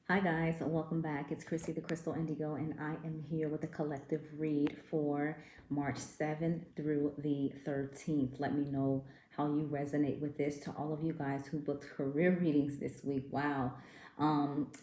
Hi guys, welcome back. It's Chrissy the Crystal Indigo, and I am here with a collective read for March 7th through the 13th. Let me know how you resonate with this. To all of you guys who booked career readings this week, wow.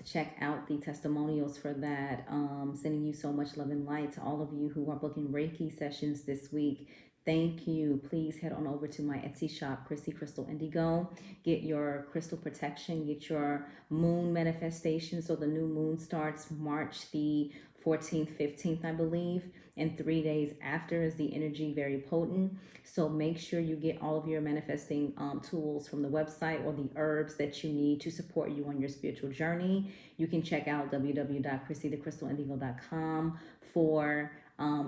Check out the testimonials for that. Sending you so much love and light. To all of you who are booking Reiki sessions this week, thank you. Please head on over to my Etsy shop, Chrissy Crystal Indigo. Get your crystal protection, get your moon manifestation. So the new moon starts March the 14th, 15th, I believe. And 3 days after is the energy very potent. So make sure you get all of your manifesting tools from the website or the herbs that you need to support you on your spiritual journey. You can check out www.chrissythecrystalindigo.com for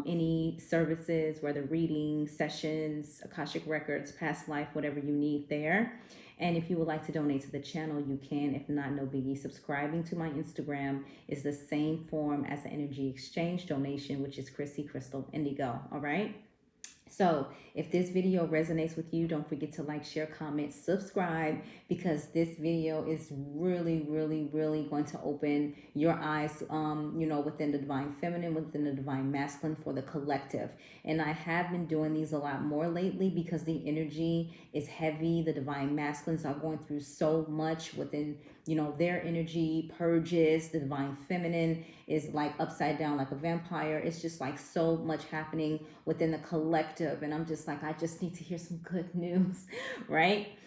any services, whether reading, sessions, Akashic records, past life, whatever you need there. And if you would like to donate to the channel, you can. If not, no biggie. Subscribing to my Instagram is the same form as the energy exchange donation, which is Chrissy Crystal Indigo. All right. So if this video resonates with you, don't forget to like, share, comment, subscribe, because this video is really going to open your eyes, within the divine feminine, within the divine masculine for the collective. And I have been doing these a lot more lately because the energy is heavy. The divine masculines are going through so much within, their energy purges. The divine feminine is like upside down like a vampire. It's just like so much happening within the collective, and I'm just like, I just need to hear some good news. Right?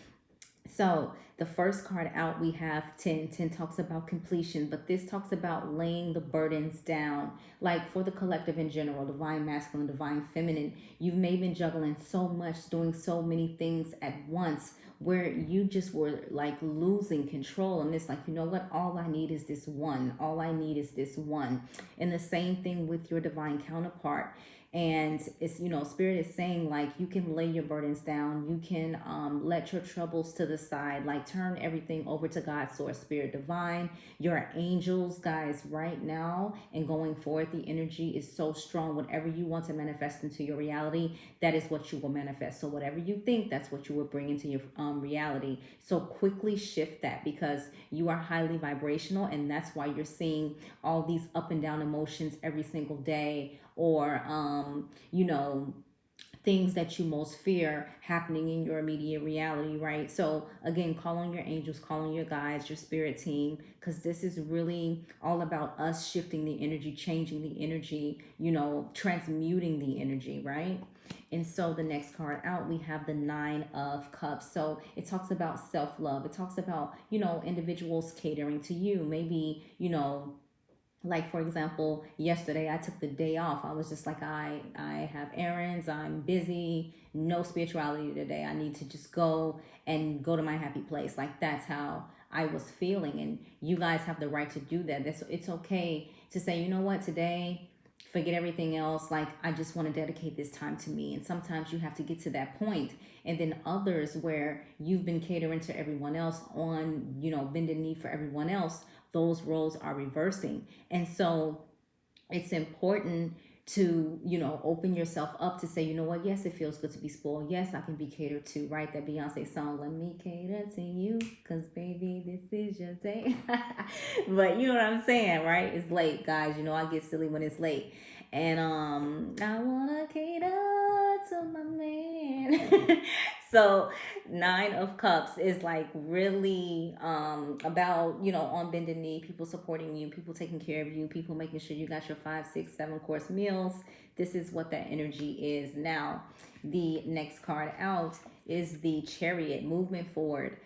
So the first card out, we have 10. 10 talks about completion, but this talks about laying the burdens down. Like for the collective in general, divine masculine, divine feminine, you may have been juggling so much, doing so many things at once, where you just were like losing control. And it's like, you know what? All I need is this one. All I need is this one. And the same thing with your divine counterpart. And it's, spirit is saying like, you can lay your burdens down, you can let your troubles to the side, like turn everything over to God, source, spirit, divine, your angels, guys. Right now and going forward, the energy is so strong. Whatever you want to manifest into your reality, that is what you will manifest. So whatever you think, that's what you will bring into your reality. So quickly shift that, because you are highly vibrational, and that's why you're seeing all these up and down emotions every single day, or things that you most fear happening in your immediate reality, right? So again, call on your angels, call on your guides, your spirit team, because this is really all about us shifting the energy, changing the energy, transmuting the energy, right? And so the next card out, we have the Nine of Cups. So it talks about self-love. It talks about, individuals catering to you. Maybe, like for example, yesterday I took the day off. I was just like, I have errands, I'm busy, no spirituality today, I need to just go and go to my happy place. Like that's how I was feeling. And you guys have the right to do that. It's okay to say, you know what, today forget everything else, like I just want to dedicate this time to me. And sometimes you have to get to that point. And then others where you've been catering to everyone else, on bending knee for everyone else, those roles are reversing. And so it's important to open yourself up to say, you know what, yes, it feels good to be spoiled, yes, I can be catered to, right? That Beyonce song, let me cater to you, because baby, this is your day. But you know what I'm saying, right? It's late, guys. I get silly when it's late. And I wanna cater to my man. So Nine of Cups is like really about, on bended knee, people supporting you, people taking care of you, people making sure you got your 5, 6, 7 course meals. This is what that energy is. Now the next card out is the Chariot, movement forward.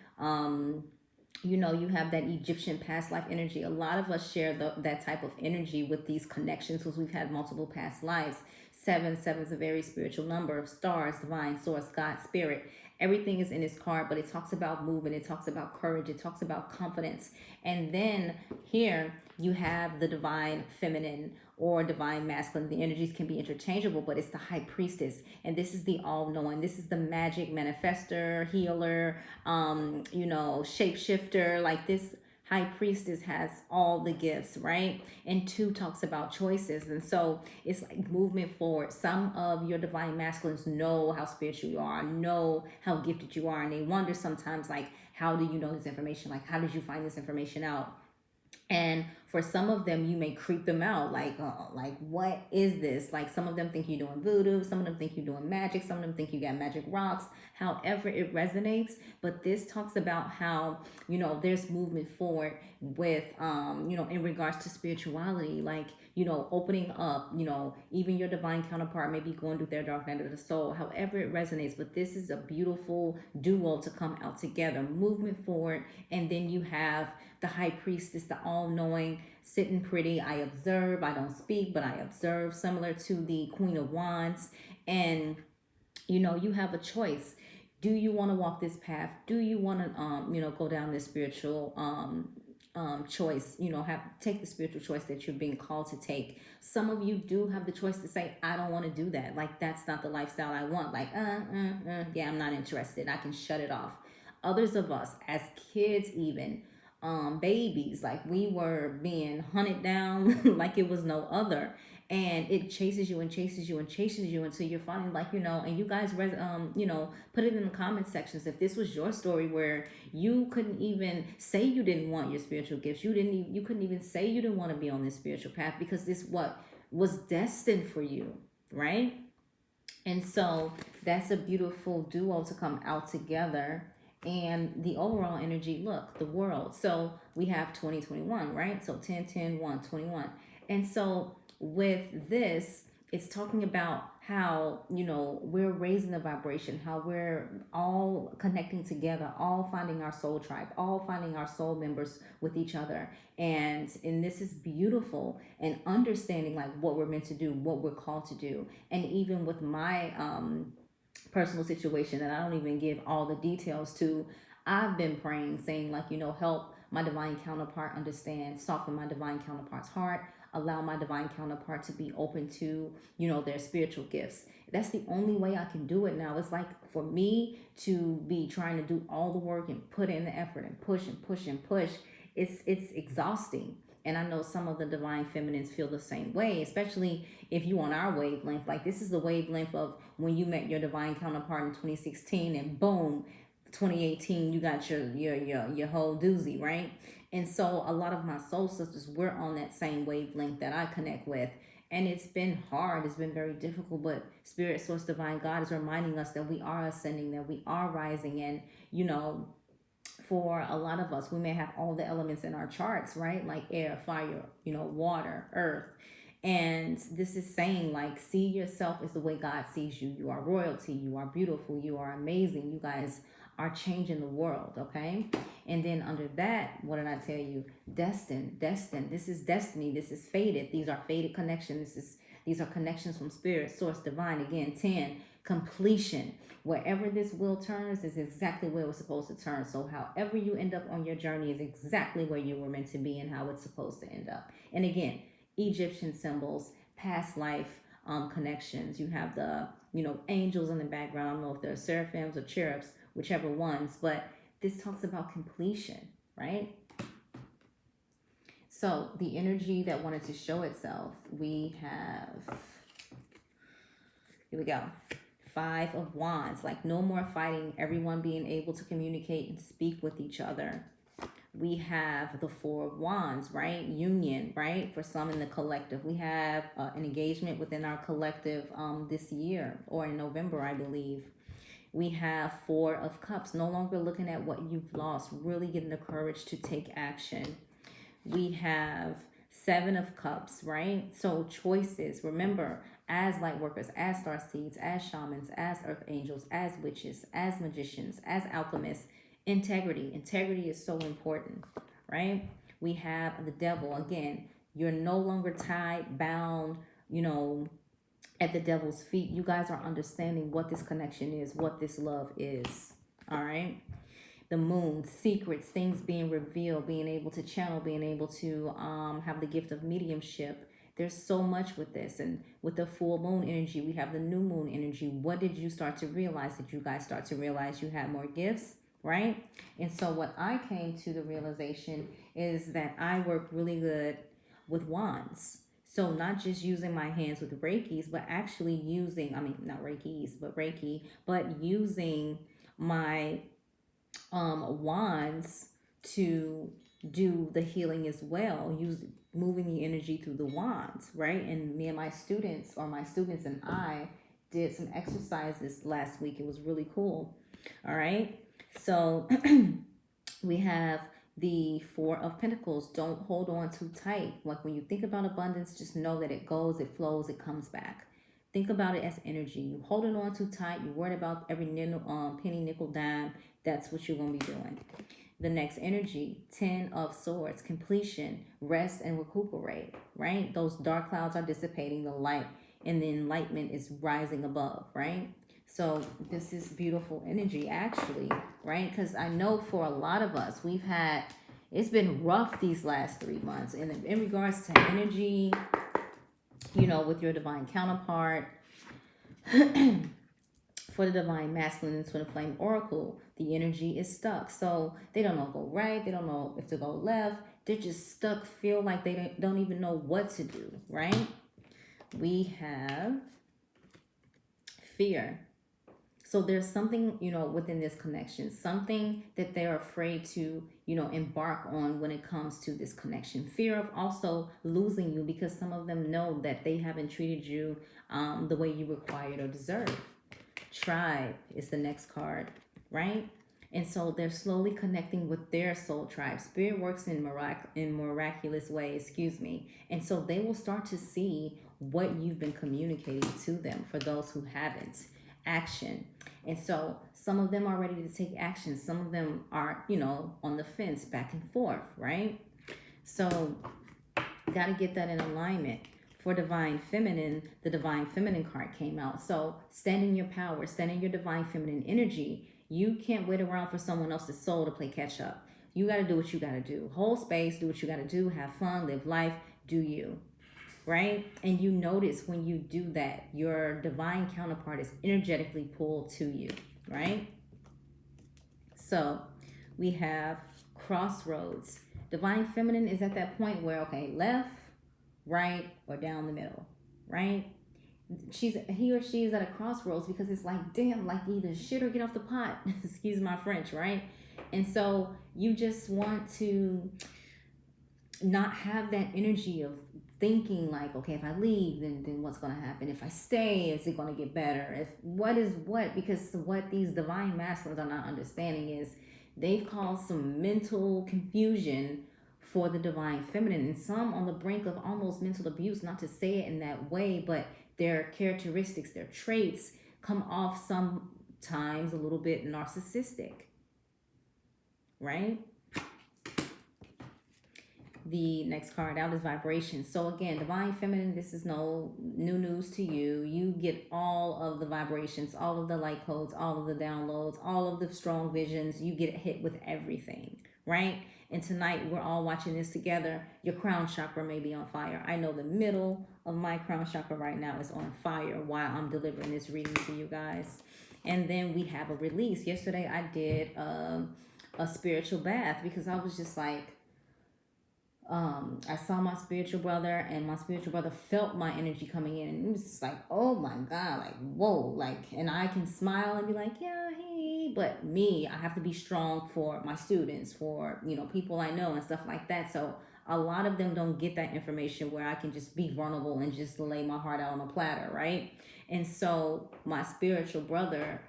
You have that Egyptian past life energy. A lot of us share that type of energy with these connections because we've had multiple past lives. Seven is a very spiritual number of stars, divine source, God, spirit. Everything is in this card, but it talks about movement, it talks about courage, it talks about confidence. And then here you have the divine feminine or divine masculine. The energies can be interchangeable, but it's the high priestess. And this is the all-knowing. This is the magic manifester, healer, shapeshifter. Like this high priestess has all the gifts, right? And 2 talks about choices. And so it's like movement forward. Some of your divine masculines know how spiritual you are, know how gifted you are, and they wonder sometimes, like, how do you know this information? Like, how did you find this information out? And for some of them, you may creep them out, like what is this? Like some of them think you're doing voodoo, some of them think you're doing magic, some of them think you got magic rocks. However it resonates. But this talks about how, there's movement forward with, in regards to spirituality, like, opening up, even your divine counterpart may be going through their dark night of the soul, however it resonates. But this is a beautiful duo to come out together, movement forward. And then you have the high priestess, the all-knowing, sitting pretty. I observe, I don't speak, but I observe, similar to the Queen of Wands. And you have a choice. Do you want to walk this path? Do you want to go down this spiritual choice? Have take the spiritual choice that you're being called to take. Some of you do have the choice to say, I don't want to do that. Like, that's not the lifestyle I want. Like, yeah, I'm not interested, I can shut it off. Others of us, as kids, even babies, like, we were being hunted down like it was no other. And it chases you and chases you and chases you until you're finally, like, and you guys put it in the comment sections if this was your story, where you couldn't even say you didn't want your spiritual gifts. You couldn't even say you didn't want to be on this spiritual path, because this what was destined for you, right? And so that's a beautiful duo to come out together. And the overall energy, look, the world. So we have 2021, right? So 10, 10, 1, 21. And so with this, it's talking about how, we're raising the vibration, how we're all connecting together, all finding our soul tribe, all finding our soul members with each other. And this is beautiful, and understanding like what we're meant to do, what we're called to do. And even with my personal situation that I don't even give all the details to, I've been praying, saying, like, help my divine counterpart understand, soften my divine counterpart's heart, allow my divine counterpart to be open to, their spiritual gifts. That's the only way I can do it now. It's like, for me to be trying to do all the work and put in the effort and push and push and push, it's exhausting. And I know some of the divine feminines feel the same way, especially if you on our wavelength. Like, this is the wavelength of when you met your divine counterpart in 2016, and boom, 2018 you got your whole doozy, right? And so a lot of my soul sisters, we're on that same wavelength that I connect with. And it's been hard, it's been very difficult, but Spirit, Source, Divine, God is reminding us that we are ascending, that we are rising. And for a lot of us, we may have all the elements in our charts, right? Like air, fire, water, earth. And this is saying, like, see yourself as the way God sees you. You are royalty, you are beautiful, you are amazing. You guys are changing the world, okay? And then under that, what did I tell you? Destined. This is destiny. This is fated. These are fated connections. These are connections from Spirit, Source, Divine. Again, 10, completion. Wherever this wheel turns is exactly where it's supposed to turn. So however you end up on your journey is exactly where you were meant to be and how it's supposed to end up. And again, Egyptian symbols, past life connections. You have the, angels in the background. I don't know if they're seraphims or cherubs, whichever ones, but this talks about completion, right? So the energy that wanted to show itself, we have, here we go. 5 of Wands, like no more fighting, everyone being able to communicate and speak with each other. We have the 4 of Wands, right? Union, right? For some in the collective. We have an engagement within our collective this year, or in November, I believe. We have 4 of Cups, no longer looking at what you've lost, really getting the courage to take action. We have 7 of Cups, right? So choices. Remember, as light workers, as star seeds, as shamans, as earth angels, as witches, as magicians, as alchemists, integrity. Integrity is so important, right? We have the devil. Again, you're no longer tied, bound, at the devil's feet. You guys are understanding what this connection is, what this love is. All right. The moon, secrets, things being revealed, being able to channel, being able to have the gift of mediumship. There's so much with this. And with the full moon energy, we have the new moon energy. What did you start to realize? Did you guys start to realize you had more gifts? Right? And so what I came to the realization is that I work really good with wands. So not just using my hands with Reikis, but actually using, not Reikis, but Reiki, but using my wands to do the healing as well, use moving the energy through the wands, right? And me and my students, or my students and I, did some exercises last week. It was really cool. All right. So we have the Four of Pentacles. Don't hold on too tight. Like when you think about abundance, just know that it goes, it flows, it comes back. Think about it as energy. You holding on too tight, you're worried about every penny, nickel, dime. That's what you're going to be doing. The next energy, 10 of Swords, completion, rest, and recuperate, right? Those dark clouds are dissipating, the light and the enlightenment is rising above, right? So this is beautiful energy, actually, right? Because I know for a lot of us, it's been rough these last 3 months. And in regards to energy, with your divine counterpart, for the divine masculine and twin flame oracle, the energy is stuck. So they don't know go right. They don't know if to go left. They're just stuck, feel like they don't even know what to do, right? We have fear. So there's something, within this connection, something that they're afraid to, embark on when it comes to this connection. Fear of also losing you, because some of them know that they haven't treated you the way you required or deserve. Tribe is the next card, right? And so they're slowly connecting with their soul tribe. Spirit works in miraculous ways, and so they will start to see what you've been communicating to them. For those who haven't, action. And so some of them are ready to take action. Some of them are, on the fence, back and forth, right? So got to get that in alignment. For divine feminine, the divine feminine card came out. So stand in your power, stand in your divine feminine energy. You can't wait around for someone else's soul to play catch up. You got to do what you got to do. Hold space, do what you got to do, have fun, live life, do you. Right? And you notice when you do that, your divine counterpart is energetically pulled to you, right? So we have crossroads. Divine feminine is at that point where, okay, left, right, or down the middle, right? He or she is at a crossroads, because it's like, damn, like either shit or get off the pot. Excuse my French, right? And so you just want to not have that energy of thinking like, okay, if I leave, then what's going to happen? If I stay, is it going to get better? If what is what? Because what these divine masculines are not understanding is they've caused some mental confusion for the divine feminine, and some on the brink of almost mental abuse. Not to say it in that way, but their characteristics, their traits come off sometimes a little bit narcissistic, right? The next card out is vibration. So again, divine feminine, this is no new news to you. You get all of the vibrations, all of the light codes, all of the downloads, all of the strong visions. You get hit with everything, right? And tonight we're all watching this together. Your crown chakra may be on fire. I know the middle of my crown chakra right now is on fire while I'm delivering this reading to you guys. And then we have a release. Yesterday I did a spiritual bath, because I was just like, I saw my spiritual brother, and my spiritual brother felt my energy coming in, and it was just like, oh my God, like, whoa, like, and I can smile and be like, yeah, hey, but me, I have to be strong for my students, for, people I know and stuff like that. So a lot of them don't get that information where I can just be vulnerable and just lay my heart out on a platter, right? And so my spiritual brother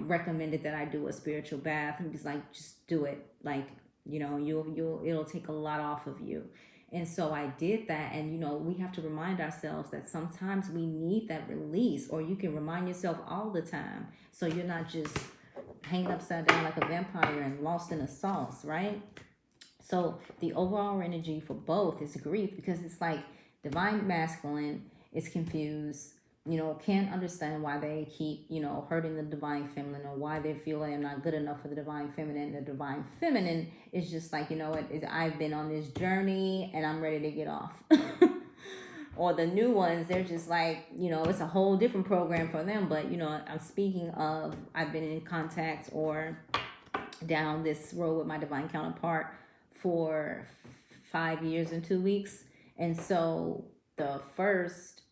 recommended that I do a spiritual bath. He was like, just do it, like, it'll take a lot off of you. And so I did that. And we have to remind ourselves that sometimes we need that release, or you can remind yourself all the time, so you're not just hanging upside down like a vampire and lost in a sauce, right? So the overall energy for both is grief, because it's like divine masculine is confused, can't understand why they keep, hurting the divine feminine, or why they feel like I'm not good enough for the divine feminine. The divine feminine is just like, I've been on this journey and I'm ready to get off. Or the new ones, they're just like, it's a whole different program for them. But, I'm speaking of, I've been in contact or down this road with my divine counterpart for 5 years and 2 weeks. And so the first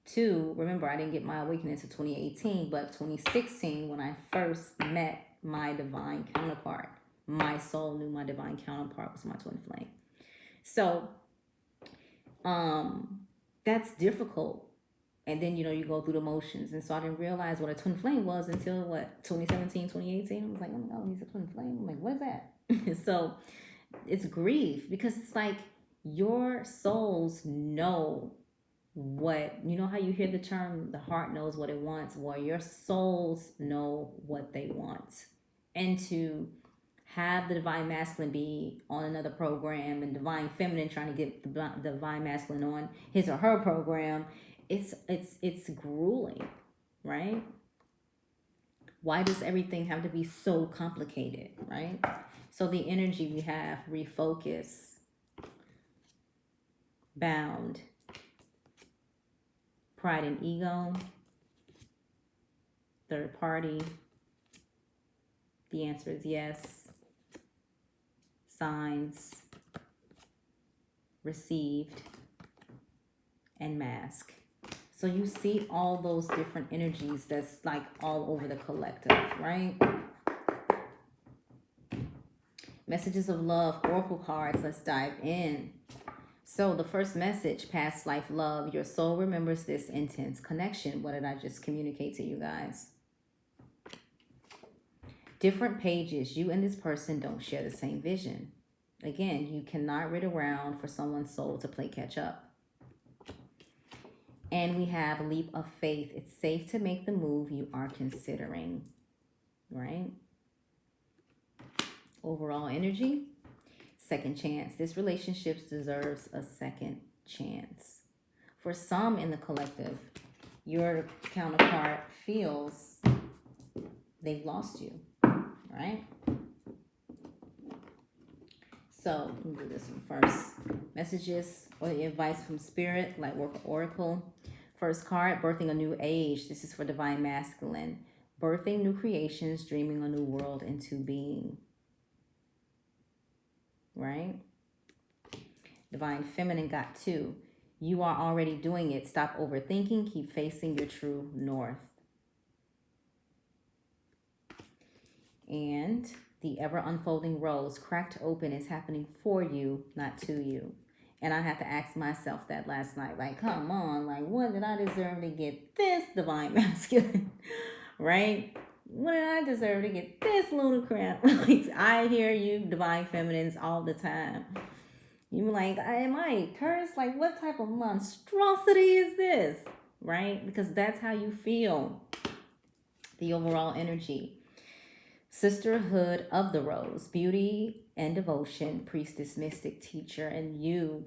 two, remember, I didn't get my awakening until 2018, but 2016, when I first met my divine counterpart, my soul knew my divine counterpart was my twin flame. So that's difficult. And then, you go through the motions. And so I didn't realize what a twin flame was until what, 2017, 2018. I was like, oh my God, he's a twin flame. I'm like, what is that? So it's grief, because it's like your souls know what, how you hear the term, the heart knows what it wants. Well, your souls know what they want. And to have the divine masculine be on another program and divine feminine trying to get the divine masculine on his or her program, it's grueling, right? Why does everything have to be so complicated, right? So the energy we have: refocus, bound, pride and ego, third party. The answer is yes. Signs, received, and mask. So you see all those different energies that's like all over the collective, right? Messages of love, oracle cards. Let's dive in. So the first message: past life love. Your soul remembers this intense connection. What did I just communicate to you guys? Different pages. You and this person don't share the same vision. Again, you cannot read around for someone's soul to play catch up. And we have leap of faith. It's safe to make the move you are considering, right? Overall energy: second chance. This relationship deserves a second chance. For some in the collective, your counterpart feels they've lost you, right? So we'll do this one first. Messages or advice from spirit, light work oracle. First card: birthing a new age. This is for divine masculine. Birthing new creations, dreaming a new world into being. Right? Divine feminine got 2. You are already doing it. Stop overthinking. Keep facing your true north. And the ever unfolding rose, cracked open, is happening for you, not to you. And I had to ask myself that last night. Like, come on, like, what did I deserve to get this divine masculine? Right? What did I deserve to get this ludicrous? Like, I hear you divine feminines all the time. You're like, am I cursed? Like, what type of monstrosity is this? Right? Because that's how you feel. The overall energy: sisterhood of the rose, beauty and devotion, priestess, mystic, teacher. And you,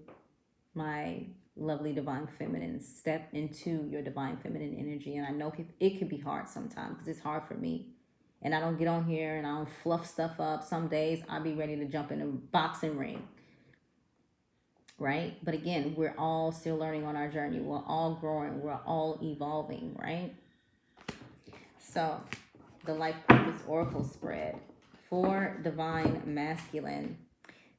my lovely divine feminine, step into your divine feminine energy. And I know it can be hard sometimes, because it's hard for me. And I don't get on here and I don't fluff stuff up. Some days I'll be ready to jump in a boxing ring. Right? But again, we're all still learning on our journey. We're all growing. We're all evolving, right? So the life purpose oracle spread for divine masculine: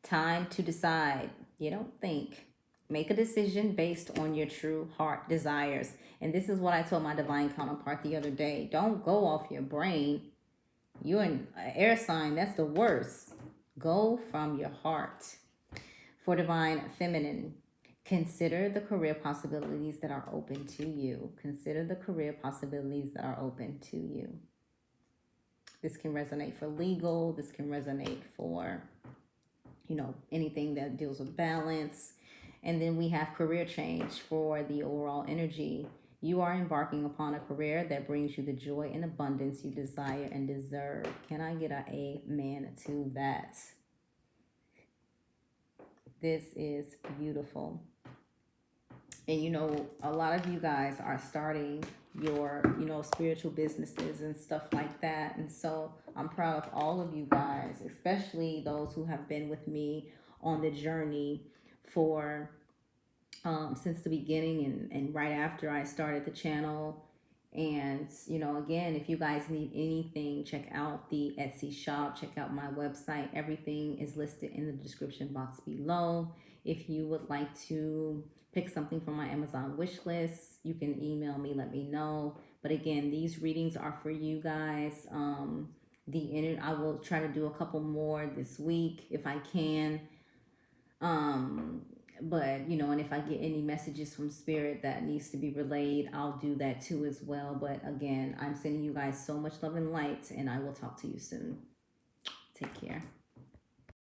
time to decide. You don't think. Make a decision based on your true heart desires. And this is what I told my divine counterpart the other day. Don't go off your brain. You're an air sign. That's the worst. Go from your heart. For divine feminine, consider the career possibilities that are open to you. Consider the career possibilities that are open to you. This can resonate for legal. This can resonate for, anything that deals with balance. And then we have career change for the overall energy. You are embarking upon a career that brings you the joy and abundance you desire and deserve. Can I get an amen to that? This is beautiful. And a lot of you guys are starting your spiritual businesses and stuff like that. And so I'm proud of all of you guys, especially those who have been with me on the journey for since the beginning and right after I started the channel. And again, if you guys need anything, check out the Etsy shop, check out my website. Everything is listed in the description box below. If you would like to pick something from my Amazon wish list, you can email me, let me know. But again, these readings are for you guys. I will try to do a couple more this week if I can. Um, but and if I get any messages from spirit that needs to be relayed, I'll do that too as well. But again, I'm sending you guys so much love and light, and I will talk to you soon. Take care.